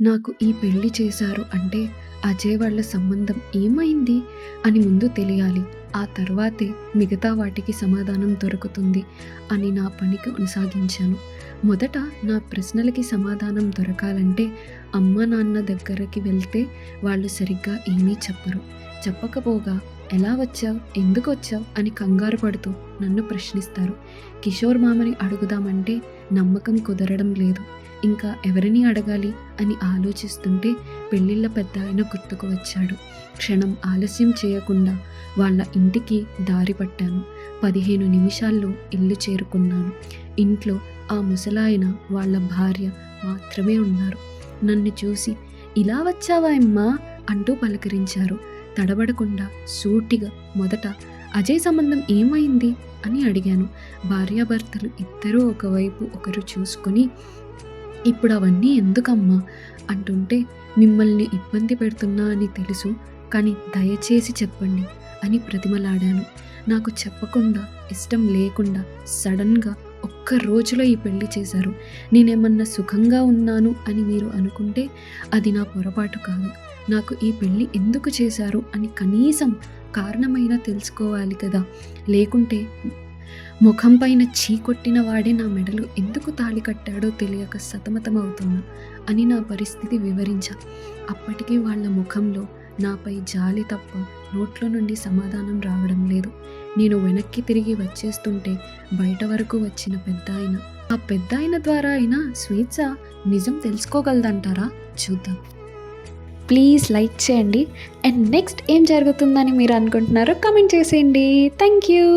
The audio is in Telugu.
నాకు ఈ పెళ్లి చేశారు అంటే అజయ్ వాళ్ళ సంబంధం ఏమైంది అని ముందు తెలియాలి. ఆ తర్వాతే మిగతా వాటికి సమాధానం దొరుకుతుంది అని నా పని కొనసాగించాను. మొదట నా ప్రశ్నలకి సమాధానం దొరకాలంటే అమ్మ నాన్న దగ్గరికి వెళ్తే వాళ్ళు సరిగ్గా ఏమీ చెప్పరు. చెప్పకపోగా ఎలా వచ్చావు, ఎందుకు వచ్చావు అని కంగారు పడుతూ నన్ను ప్రశ్నిస్తారు. కిషోర్ మామని అడుగుదామంటే నమ్మకం కుదరడం లేదు. ఇంకా ఎవరిని అడగాలి అని ఆలోచిస్తుంటే పెళ్ళిళ్ళ పెద్ద ఆయన గుర్తుకు వచ్చాడు. క్షణం ఆలస్యం చేయకుండా వాళ్ళ ఇంటికి దారి పట్టాను. 15 నిమిషాల్లో ఇల్లు చేరుకున్నాను. ఇంట్లో ఆ ముసలాయన వాళ్ళ భార్య మాత్రమే ఉన్నారు. నన్ను చూసి ఇలా వచ్చావా అమ్మా అంటూ పలకరించారు. తడబడకుండా సూటిగా మొదట అజయ్ సంబంధం ఏమైంది అని అడిగాను. భార్యాభర్తలు ఇద్దరూ ఒకవైపు ఒకరు చూసుకొని ఇప్పుడు అవన్నీ ఎందుకమ్మా అంటుంటే మిమ్మల్ని ఇబ్బంది పెడుతున్నా అని తెలుసు, కానీ దయచేసి చెప్పండి అని ప్రతిమలాడాను. నాకు చెప్పకుండా ఇష్టం లేకుండా సడన్గా ఒక్క రోజులో ఈ పెళ్లి చేశారు. నేనేమన్నా సుఖంగా ఉన్నాను అని మీరు అనుకుంటే అది నా పొరపాటు కాదు. నాకు ఈ పెళ్ళి ఎందుకు చేశారు అని కనీసం కారణమైనా తెలుసుకోవాలి కదా. లేకుంటే ముఖం పైన చీకొట్టిన వాడే నా మెడలో ఎందుకు తాళి కట్టాడో తెలియక సతమతమవుతున్నా అని నా పరిస్థితి వివరించా. అప్పటికీ వాళ్ళ ముఖంలో నాపై జాలి తప్ప నోట్లో నుండి సమాధానం రావడం లేదు. నేను వెనక్కి తిరిగి వచ్చేస్తుంటే బయట వరకు వచ్చిన పెద్దాయన, ఆ పెద్దాయన ద్వారా అయినా స్వేచ్ఛ నిజం తెలుసుకోగలదంటారా? చూద్దాం. ప్లీజ్ లైక్ చేయండి. అండ్ నెక్స్ట్ ఏం జరుగుతుందని మీరు అనుకుంటున్నారో కామెంట్ చేసేయండి. Thank you.